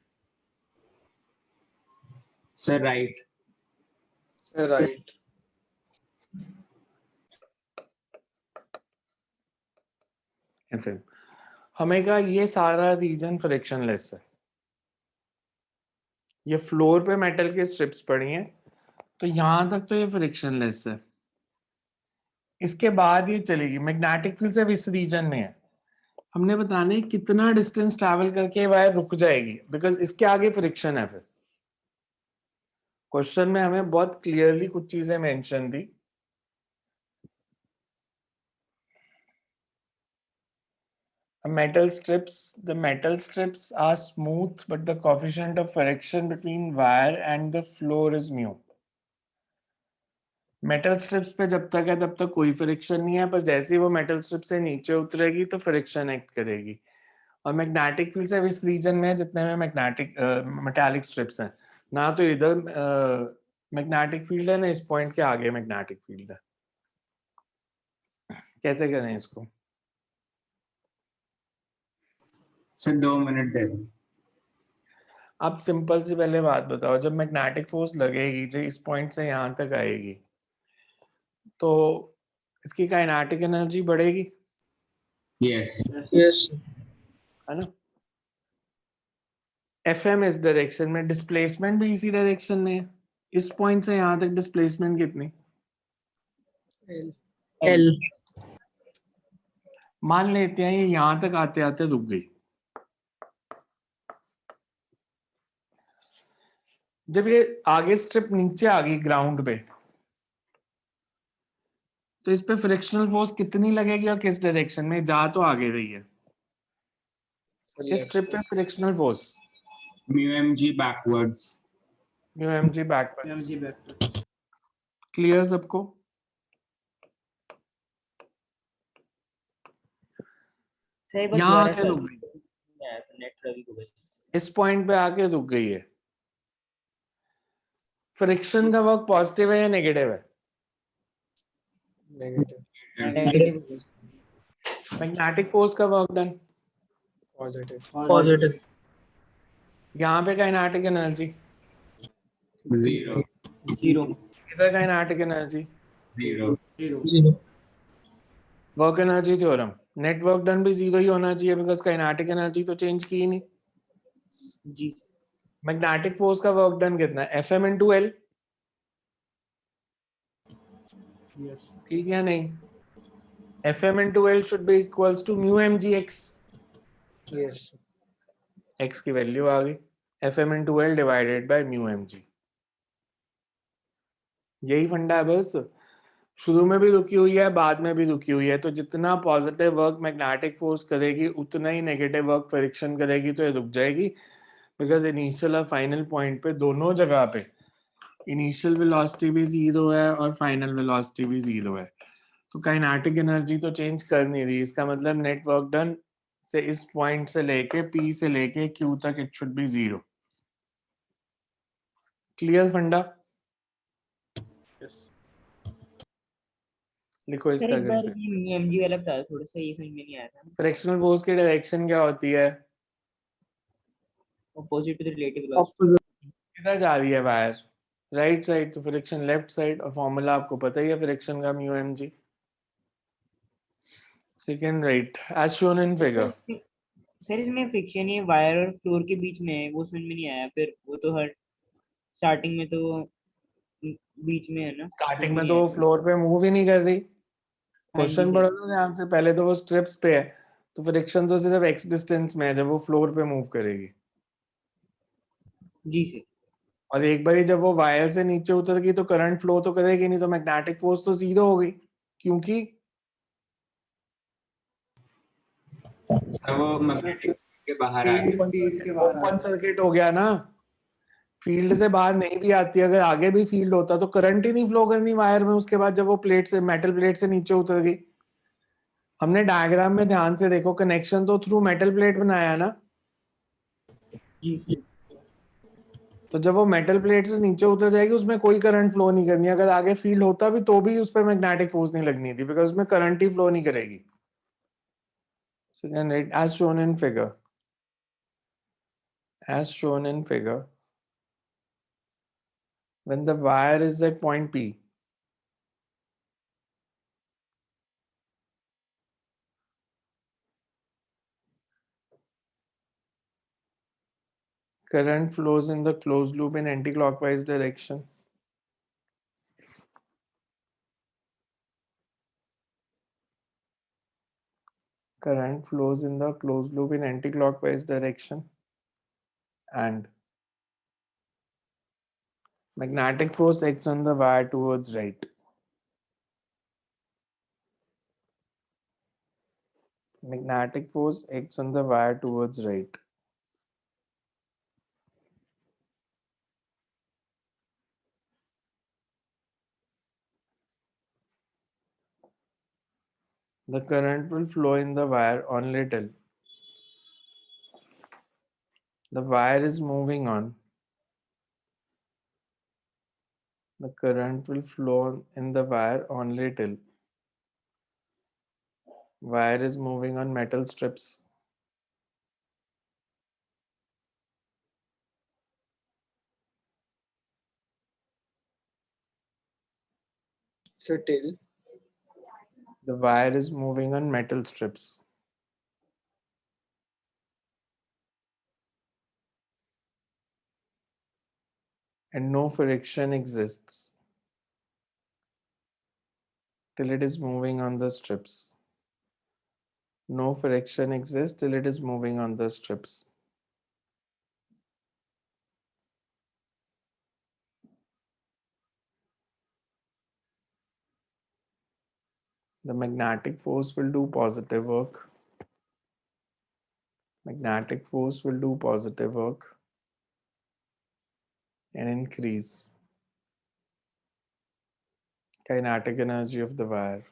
Sir right. राइट। फिर हमें कहा ये सारा रीजन फ्रिक्शनलेस है, ये फ्लोर पे मेटल के स्ट्रिप्स पड़ी हैं तो यहां तक तो ये फ्रिक्शनलेस है। इसके बाद ये चलेगी, मैग्नेटिक फील्ड सिर्फ इस रीजन में है, हमने बताना है कितना डिस्टेंस ट्रैवल करके वायर रुक जाएगी, बिकॉज इसके आगे फ्रिक्शन है। फिर क्वेश्चन में हमें बहुत क्लियरली कुछ चीजें मेंशन थी। The metal strips are smooth, but the coefficient of friction between wire and the floor is mu. Metal strips पे जब तक है तब तक कोई फ्रिक्शन नहीं है, पर जैसे ही वो मेटल स्ट्रिप से नीचे उतरेगी तो फ्रिक्शन एक्ट करेगी. और मैग्नेटिक फील्ड सिर्फ इस रीजन में है जितने में मेटालिक स्ट्रिप्स हैं. ना तो इधर मैग्नेटिक फील्ड है ना इस पॉइंट के आगे मैग्नेटिक फील्ड है. कैसे करें इसको? सर 2 मिनट दे दो. आप सिंपल सी पहले बात बताओ, जब मैग्नेटिक फोर्स लगेगी जो इस पॉइंट से यहाँ तक आएगी तो इसकी काइनेटिक एनर्जी बढ़ेगी, यस. यस है ना? एफएम इस डायरेक्शन में, डिस्प्लेसमेंट भी इसी डायरेक्शन में है. इस पॉइंट से यहाँ तक डिस्प्लेसमेंट कितनी? एल. मान लेते हैं ये यहाँ तक आते आते रुक गई. जब ये आगे स्ट्रिप नीचे आ गई ग्राउंड पे तो इस पे फ्रिक्शनल फोर्स कितनी लगेगी और किस डायरेक्शन में? जा तो आगे रही है. इस स्ट्रिप पे frictional force mu mg backwards. Mu MG backward. mg back. Clear सबको? सही बात. यहाँ दोबारा आके रुक गई, नेट रवि को बस. इस पॉइंट पे आके रुक गई है. फ्रिक्शन का वर्क पॉजिटिव है या नेगेटिव है? नेगेटिव. मैग्नेटिक फोर्स का वर्क डन. पॉजिटिव. यहाँ पे काइनेटिक एनर्जी, 0. 0. इधर kinetic energy, 0. 0. Work energy theorem. Net work done भी 0 ही होना चाहिए बिकॉज काइनेटिक एनर्जी तो चेंज की ही नहीं. जी. मैग्नेटिक फोर्स का वर्क डन कितना है? F M into L. Yes. ठीक है नहीं? F M into L should be equals to mu M G X. Yes. X की वैल्यू आ गई. F M into L divided by mu M G. यही फंडा है बस. शुरू में भी रुकी हुई है, बाद में भी रुकी हुई है. तो जितना पॉजिटिव वर्क मैग्नेटिक फोर्स करेगी उतना ही नेगेटिव वर्क फ्रिक्शन करेगी, तो ये रुक जाएगी. बिकॉज इनिशियल और फाइनल पॉइंट पे दोनों जगह पे इनिशियल वेलोसिटी भी 0 है और फाइनल वेलोसिटी भी 0 है. तो काइनेटिक एनर्जी तो चेंज कर नहीं रही. इसका मतलब नेट वर्क डन से इस पॉइंट से लेके P से लेके Q तक इट शुड बी 0. क्लियर फंडा? Yes. लिखो सर इसका एक बार आंसर. ये एमजी वाला बता, थोड़ा सा ये समझ में नहीं आया था. फ्रिक्शनल फोर्स की डायरेक्शन क्या होती है? Opposite to the relative velocity. किधर जा रही है वायर? Right side. तो फ्रिक्शन लेफ्ट साइड. और फॉर्मूला आपको पता ही है फ्रिक्शन का, mu M G. Second right as shown in figure. Sir इसमें फ्रिक्शन ये वायर और फ्लोर के बीच में है, वो समझ में नहीं आया. फिर वो तो हर स्टार्टिंग में तो बीच में है ना. स्टार्टिंग में तो वो फ्लोर पे मूव ही नहीं कर रही. क्वेश्चन जी, पढ़ो ना ध्यान से. पहले तो वो स्ट्रिप्स पे है तो फ्रिक्शन तो सिर्फ एक्स डिस्टेंस में है जब वो फ्लोर पे मूव करेगी. जी सर. और एक बार जब वो वायर से नीचे उतर गई तो करंट फ्लो तो करेगी नहीं, तो मैग्नेटिक फोर्स तो 0 हो गई क्योंकि सर वो मैग्नेटिक के बाहर आ गया. फील्ड के बाहर ओपन सर्किट हो गया ना. फील्ड से बाहर नहीं भी आती, अगर आगे भी फील्ड होता तो करंट ही नहीं फ्लो करनी वायर में. उसके बाद जब वो प्लेट से मेटल प्लेट से नीचे उतर गई, हमने डायग्राम में ध्यान से देखो, कनेक्शन तो थ्रू मेटल प्लेट बनाया ना. जी सर. तो जब वो मेटल प्लेट से नीचे उतर जाएगी उसमें कोई करंट फ्लो नहीं करनी. अगर आगे फील्ड होता भी तो भी उस पर मैग्नेटिक फोर्स नहीं लगनी थी बिकॉज उसमें करंट ही फ्लो नहीं करेगी. as shown in figure. As shown in figure, when the wire is at point P, current flows in the closed loop in anti-clockwise direction. Current flows in the closed loop in anti-clockwise direction, and magnetic force acts on the wire towards right. Magnetic force acts on the wire towards right. The current will flow in the wire on little. The wire is moving on. The current will flow in the wire on little. Wire is moving on metal strips. So till The wire is moving on metal strips. And no friction exists till it is moving on the strips. No friction exists till it is moving on the strips. The magnetic force will do positive work. Magnetic force will do positive work and increase kinetic energy of the wire.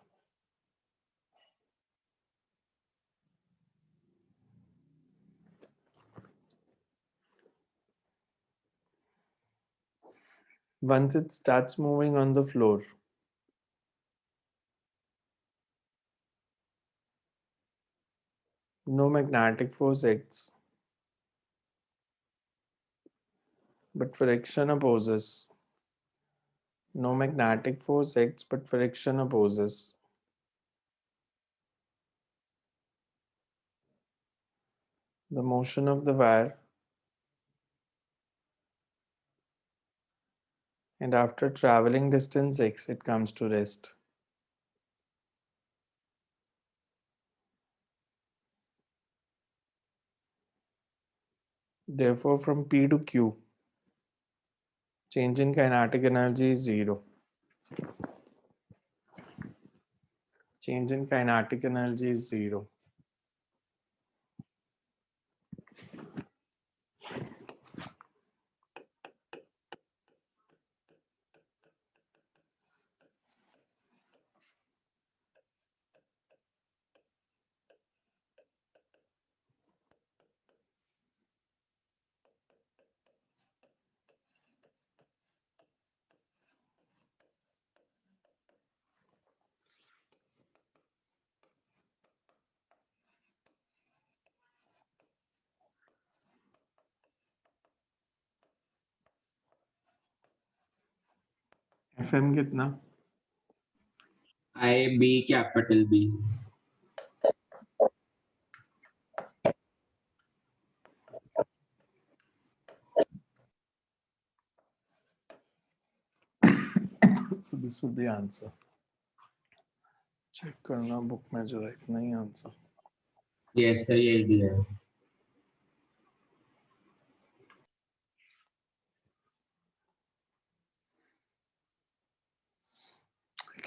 Once it starts moving on the floor, no magnetic force acts, but friction opposes. No magnetic force acts, but friction opposes. The motion of the wire, and after traveling distance x, it comes to rest. Therefore, from P to Q, change in kinetic energy is zero. Change in kinetic energy is zero. FM कितना? IB capital B. So this would be answer. Check करना book में जो है इतना ही answer. Yes sir, यही दिया है.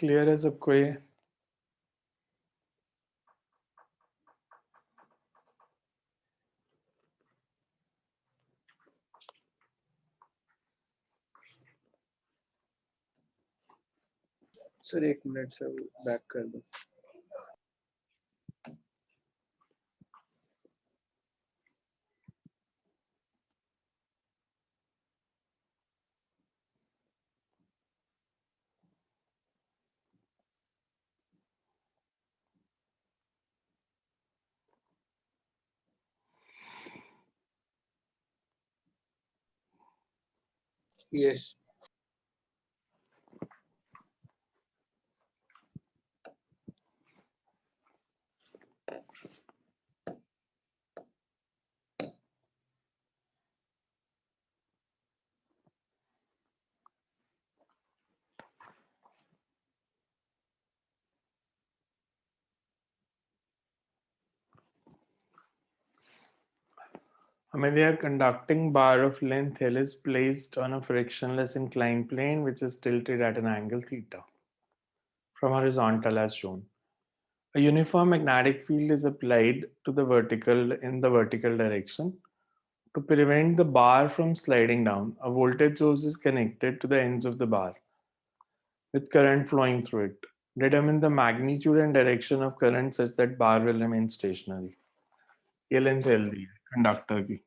Clear है सबको ये? सर 1 मिनट सर बैक कर दो. Yes. हमें दिया conducting bar of length L is placed on a frictionless inclined plane which is tilted at an angle theta from horizontal as shown. A uniform magnetic field is applied to the vertical direction. To prevent the bar from sliding down, a voltage source is connected to the ends of the bar with current flowing through it. Determine the magnitude and direction of current such that bar will remain stationary. ये length L दी है conductor की.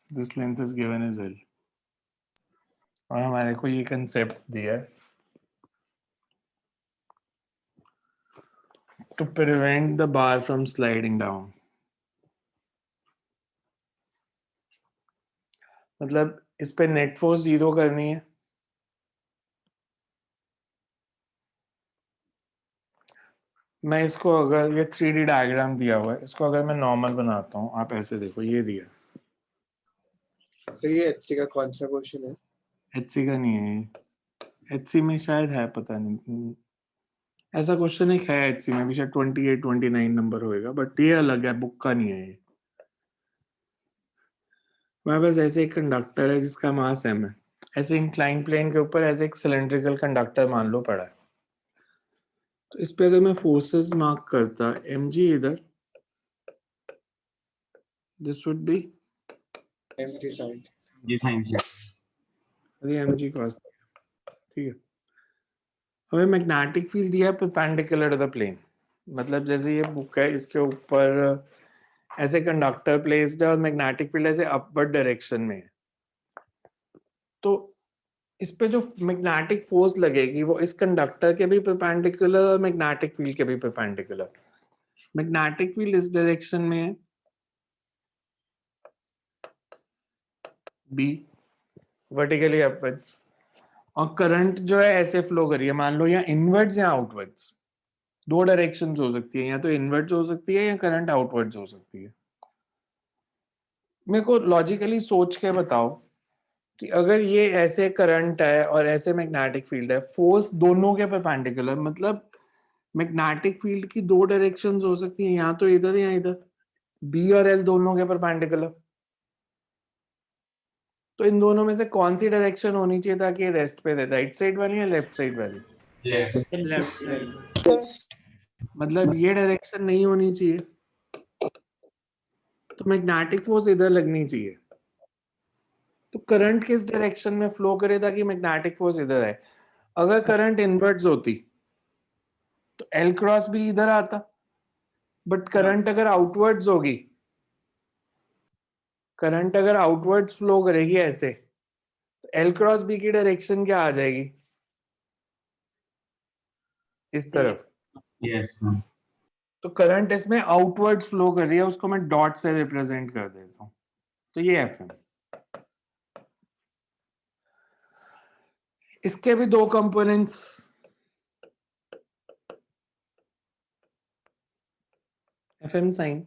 This length is given as L. और हमारे को ये concept दिया है. To prevent the bar from sliding down. मतलब इस पे नेट फोर्स 0 करनी है. मैं इसको अगर ये 3D डायग्राम दिया हुआ है, इसको अगर मैं नॉर्मल बनाता हूँ, आप ऐसे देखो, ये दिया. तो ये एचसी का कौन सा क्वेश्चन है? एचसी का नहीं है. एचसी में शायद है, पता नहीं. ऐसा क्वेश्चन एक है एचसी में भी, शायद 28 29 नंबर होएगा, बट ये अलग है, बुक का नहीं है ये. मेरे पास ऐसे एक कंडक्टर है जिसका मास m है. ऐसे इंक्लाइन प्लेन के ऊपर ऐसे एक सिलेंड्रिकल कंडक्टर मान लो पड़ा है. तो इस पे अगर मैं फोर्सेस मार्क करता, mg इधर, this would be MG side. ये साइंस है. mg cos. ठीक है. हमें मैग्नेटिक फील्ड दिया है परपेंडिकुलर टू द प्लेन. मतलब जैसे ये बुक है, इसके ऊपर ऐसे कंडक्टर प्लेस्ड है और मैग्नेटिक फील्ड ऐसे अपवर्ड डायरेक्शन में है. तो इस पे जो मैग्नेटिक फोर्स लगेगी वो इस कंडक्टर के भी परपेंडिकुलर और मैग्नेटिक फील्ड के भी परपेंडिकुलर. मैग्नेटिक फील्ड इस डायरेक्शन में है बी, वर्टिकली अपवर्ड्स, और करंट जो है ऐसे फ्लो करी है. मान लो या इनवर्ड्स या आउटवर्ड्स, दो डायरेक्शंस हो सकती है, या तो इनवर्ड्स हो सकती है या करंट आउटवर्ड्स हो सकती है. मेरे को लॉजिकली सोच के बताओ कि अगर ये ऐसे करंट है और ऐसे मैग्नेटिक फील्ड है, फोर्स दोनों के परपेंडिकुलर, मतलब मैग्नेटिक फील्ड की दो डायरेक्शंस हो सकती हैं, या तो इधर या इधर, बी और एल दोनों के परपेंडिकुलर. तो इन दोनों में से कौन सी डायरेक्शन होनी चाहिए ताकि ये रेस्ट पे रहे, राइट साइड वाली या लेफ्ट साइड वाली? Left side. मतलब ये डायरेक्शन नहीं होनी चाहिए, तो मैग्नेटिक फोर्स इधर लगनी चाहिए. तो करंट किस डायरेक्शन में फ्लो करे ताकि मैग्नेटिक फोर्स इधर आए? अगर करंट इनवर्ट्स होती तो एल क्रॉस भी इधर आता, बट करंट अगर आउटवर्ड्स होगी, करंट अगर आउटवर्ड्स फ्लो करेगी ऐसे, तो एल क्रॉस बी की डायरेक्शन क्या आ जाएगी? इस तरफ. यस. तो करंट इसमें आउटवर्ड्स फ्लो कर रही है, उसको मैं डॉट से रिप्रेजेंट कर देता हूँ. तो ये एफ एम. इसके भी दो कंपोनेंट्स, एफ एम साइन.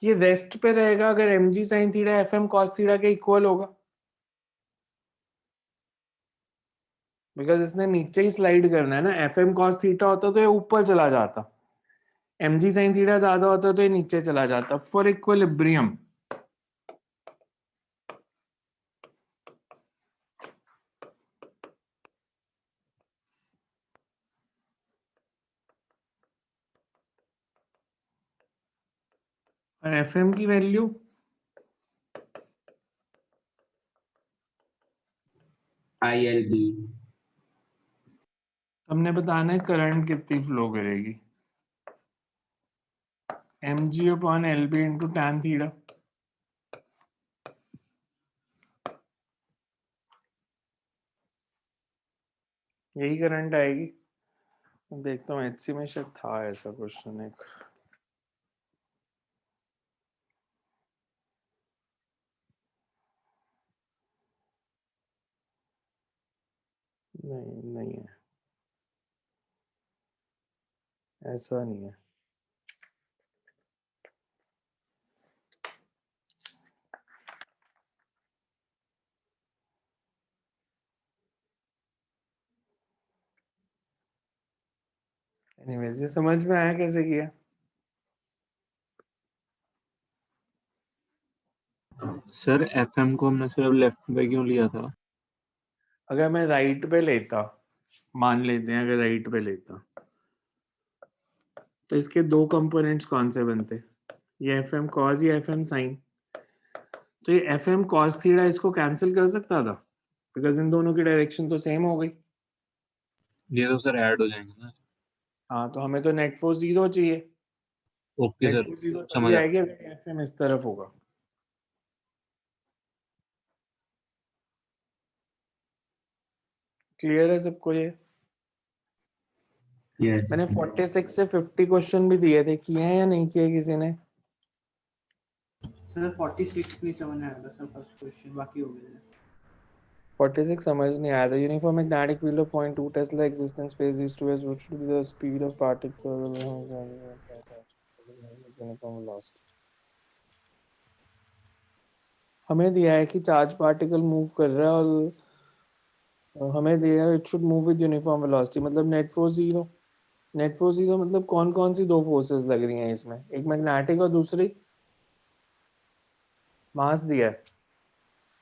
ये रेस्ट पे रहेगा अगर M G sine theta F M cos theta के इक्वल होगा, बिकॉज इसने नीचे ही स्लाइड करना है ना. एफ एम कॉस थीटा होता तो ये ऊपर चला जाता, एम जी साइन थीटा ज्यादा होता तो ये नीचे चला जाता. फॉर इक्विलिब्रियम और एफ एम की वैल्यू ILB. हमने बताना है करंट कितनी फ्लो करेगी, M G upon L B into tan theta. यही करंट आएगी. देखता हूँ एचसी में शायद था ऐसा क्वेश्चन एक. नहीं नहीं है, ऐसा नहीं है. एनीवेज, ये समझ में आया कैसे किया? सर एफएम को हमने सिर्फ लेफ्ट पे क्यों लिया था? अगर मैं राइट पे लेता मान लेते हैं अगर राइट पे लेता तो इसके दो कंपोनेंट्स कौन से बनते, ये एफ एम कॉस या एफ एम साइन। तो ये एफ एम कॉस थीटा इसको कैंसिल कर सकता था बिकॉज इन दोनों की डायरेक्शन तो सेम हो गई। ये तो सर ऐड हो जाएंगे ना। हाँ तो हमें तो नेट फोर्स जीरो चाहिए। Okay net sir, force zero तभी समझ आ आएगी अगर एफ एम इस तरफ होगा। क्लियर है सबको ये? Yes. मैंने 46 से 50 क्वेश्चन भी दिए थे, किए हैं या नहीं किए किसी ने? सर 46 नहीं समझ में आया था सर फर्स्ट क्वेश्चन, बाकी हो गए थे। 46 समझ नहीं आया था। Uniform magnetic field of point 2 tesla existence space is to S what should be the speed of particle uniform velocity. हमें दिया है कि चार्ज पार्टिकल मूव कर रहा है और हमें दिया है it should move with uniform velocity, मतलब net force zero. Net force zero मतलब कौन कौन सी दो फोर्सेस लग रही हैं इसमें, एक मैग्नेटिक और दूसरी मास दिया है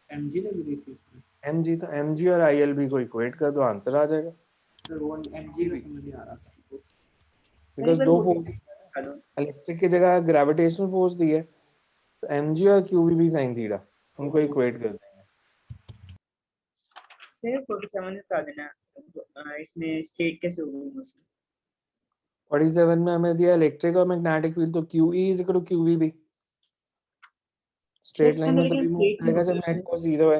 एमजी लग रही थी इसमें mg, तो mg और ILB को इक्वेट कर दो आंसर आ जाएगा। सर, वो एमजी का समझ नहीं आ रहा था। बिकॉज दो फोर्स, इलेक्ट्रिक की जगह ग्रेविटेशनल फोर्स दी है तो mg और qv भी साइन थीटा, उनको इक्वेट कर देंगे। सर 47 बता देना, इसमें स्टेट कैसे होगी मशीन। 47 में हमें दिया इलेक्ट्रिक और मैग्नेटिक फील्ड, तो QE is equal to QVB। Straight इसके लाइन अंदर में लेकिन तभी मूव स्टेट नहीं करेगा होती जब उससे। नेट फोर्स जीरो है।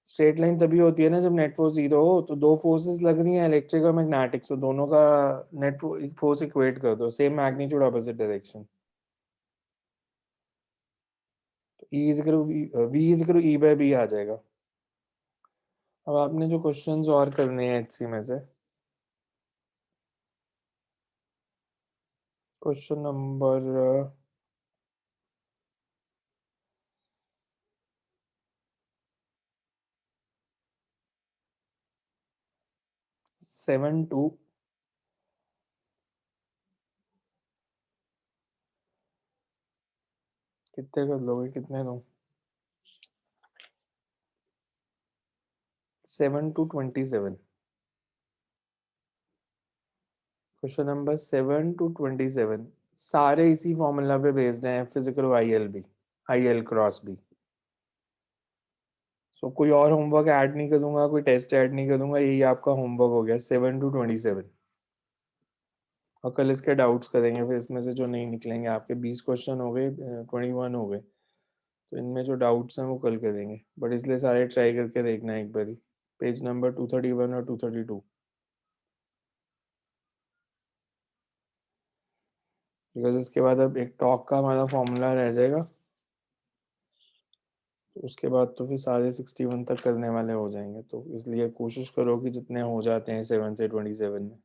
स्ट्रेट लाइन तभी होती है ना जब नेट फोर्स जीरो हो। तो दो फोर्सेस लग रही हैं इलेक्ट्रिक और मैग्नेटिक, तो दोनों का नेट फोर्स इक्वेट कर दो, सेम मैग्नीट्यूड ऑपोजिट डायरेक्शन। तो E is equal to V is equal to E by B आ जाएगा। अब आपने जो क्वेश्चंस और करने हैं HC में से, क्वेश्चन नंबर 7 टू कितने कर लोगे, कितने दूं? 7 to 27। क्वेश्चन नंबर 7 to 27 सारे इसी फॉर्मूला पे बेस्ड हैं, physical ILB IL cross B। सो कोई और होमवर्क ऐड नहीं करूंगा, कोई टेस्ट ऐड नहीं करूंगा, यही आपका होमवर्क हो गया 7 to 27। और कल इसके डाउट्स करेंगे, फिर इसमें से जो नहीं निकलेंगे, आपके 20 क्वेश्चन हो गए, 21 हो गए, तो इनमें जो डाउट्स हैं वो कल करेंगे। बट इसलिए सारे ट्राई करके देखना है एक बारी। पेज नंबर 231 और 232, बिकॉज इसके बाद अब एक टॉक का हमारा फॉर्मूला रह जाएगा, तो उसके बाद तो फिर सारे 61 तक करने वाले हो जाएंगे। तो इसलिए कोशिश करो कि जितने हो जाते हैं 7 से 27 में।